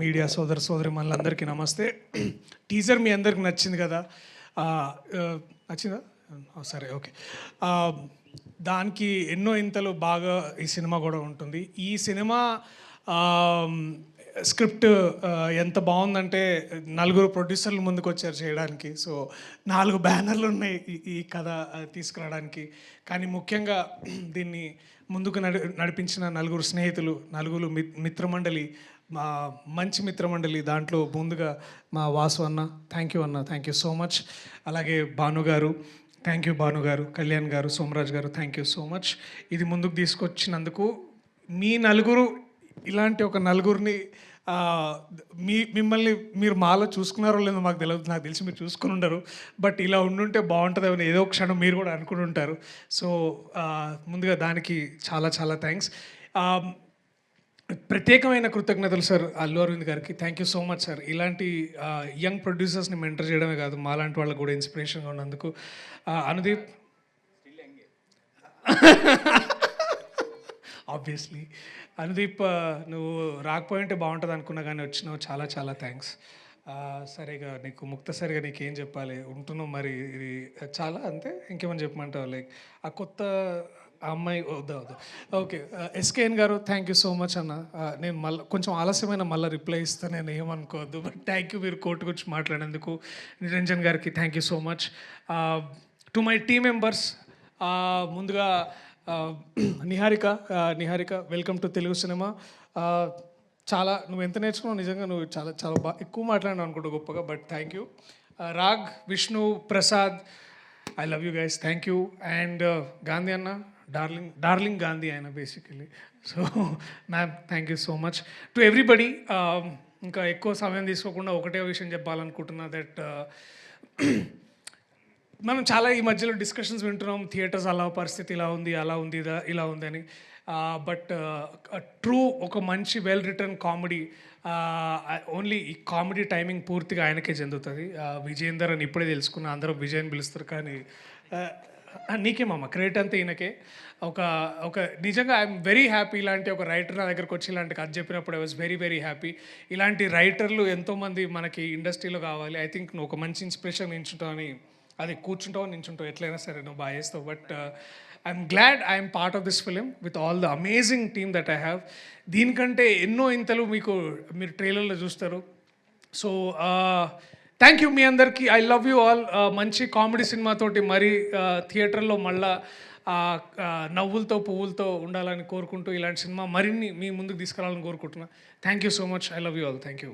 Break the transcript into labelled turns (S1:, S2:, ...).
S1: Media సోదరులందరికీ నమస్తే. Teaser మీ అందరికి నచ్చింది కదా? నచ్చిందా? సరే, ఓకే. దానికి ఎన్నో ఇంతలు బాగా ఈ సినిమా కూడా ఉంటుంది. ఈ సినిమా స్క్రిప్ట్ ఎంత బాగుందంటే నలుగురు ప్రొడ్యూసర్లు ముందుకు వచ్చారు చేయడానికి. సో 4 బ్యానర్లు ఉన్నాయి ఈ కథ తీసుకురావడానికి. కానీ ముఖ్యంగా దీన్ని ముందుకు నడిపించిన నలుగురు స్నేహితులు, నలుగురు మిత్రమండలి, మా మంచి మిత్రమండలి. దాంట్లో ముందుగా మా వాసు అన్న, థ్యాంక్ యూ అన్న, థ్యాంక్ యూ సో మచ్. అలాగే భాను గారు, థ్యాంక్ యూ భాను గారు. కళ్యాణ్ గారు, సోమరాజ్ గారు, థ్యాంక్ యూ సో మచ్. ఇది ముందుకు తీసుకొచ్చినందుకు. మీ నలుగురు ఇలాంటి ఒక నలుగురిని మిమ్మల్ని మీరు మాలో చూసుకున్నారో లేదో మాకు తెలియదు, నాకు తెలిసి మీరు చూసుకుని ఉండరు. బట్ ఇలా ఉండుంటే బాగుంటుందని ఏదో క్షణం మీరు కూడా అనుకుని ఉంటారు. సో ముందుగా దానికి చాలా చాలా థ్యాంక్స్. ప్రత్యేకమైన కృతజ్ఞతలు సార్ అల్లు అరవింద్ గారికి. Thank you so much sir. ఇలాంటి యంగ్ ప్రొడ్యూసర్స్ని మెంటర్ చేయడమే కాదు, మాలాంటి వాళ్ళకు కూడా ఇన్స్పిరేషన్గా ఉన్నందుకు. అనుదీప్ ఆబ్వియస్లీ. అనుదీప్, నువ్వు రాకపోయింటే బాగుంటుంది అనుకున్నా కానీ వచ్చినావు, చాలా చాలా థ్యాంక్స్. సరిగా నీకు ముక్తసరిగా నీకేం చెప్పాలి, ఉంటున్నావు మరి. ఇది చాలా అంతే, ఇంకేమని చెప్పమంటావు? లైక్ ఆ కొత్త అమ్మాయి వద్దా? ఓకే. ఎస్కేఎన్ గారు, థ్యాంక్ యూ సో మచ్ అన్న. నేను మళ్ళీ కొంచెం ఆలస్యమైన మళ్ళీ రిప్లై ఇస్తాను, నేను ఏమనుకోవద్దు. బట్ థ్యాంక్ యూ మీరు కోర్టు గురించి మాట్లాడేందుకు. నిరంజన్ గారికి thank you so much. To my team members, ముందుగా Niharika, welcome to Telugu cinema. చాలా నువ్వు ఎంత నేర్చుకున్నావు నిజంగా, నువ్వు చాలా చాలా బాగా ఎక్కువ మాట్లాడినావు అనుకుంటా గొప్పగా. But thank you. Raag, Vishnu, Prasad, I love you guys, thank you. And Gandhi అన్న, డార్లింగ్ గాంధీ ఆయన basically. So ma'am, thank you so much to everybody. ఇంకా ఎక్కువ సమయం తీసుకోకుండా ఒకటే విషయం చెప్పాలనుకుంటున్నా, దట్ మనం చాలా ఈ మధ్యలో డిస్కషన్స్ వింటున్నాం, థియేటర్స్ అలా పరిస్థితి ఇలా ఉంది, అలా ఉంది, ఇలా ఉంది అని. బట్ ట్రూ ఒక మంచి వెల్ రిటర్న్ కామెడీ, ఓన్లీ ఈ కామెడీ టైమింగ్ పూర్తిగా ఆయనకే చెందుతుంది. విజయేందర్ అని ఇప్పుడే తెలుసుకున్నా, అందరూ విజయ్ అని పిలుస్తారు, కానీ నీకేమమ్మా క్రెడిట్ అంతా ఈయనకే. ఒక నిజంగా ఐఎమ్ వెరీ హ్యాపీ. ఇలాంటి ఒక రైటర్ నా దగ్గరకు వచ్చి ఇలాంటి కథ చెప్పినప్పుడు I was very very happy. ఇలాంటి రైటర్లు ఎంతోమంది మనకి ఇండస్ట్రీలో కావాలి. ఐ థింక్ నువ్వు ఒక మంచి ఇన్స్పిరేషన్ నించుంటావు అని, అది కూర్చుంటావు నించుంటావు ఎట్లయినా సరే నువ్వు బాగా చేస్తావు. But I'm glad I'm part of this film with all the amazing team that I have. దీనికంటే ఎన్నో ఇంతలు మీరు ట్రైలర్లో చూస్తారు. సో థ్యాంక్ యూ మీ అందరికీ. I love you all. మంచి కామెడీ సినిమాతోటి మరి థియేటర్లో మళ్ళా నవ్వులతో పువ్వులతో ఉండాలని కోరుకుంటూ, ఇలాంటి సినిమా మరిన్ని మీ ముందుకు తీసుకురావాలని కోరుకుంటున్నా. Thank you so much. I love you all. Thank you.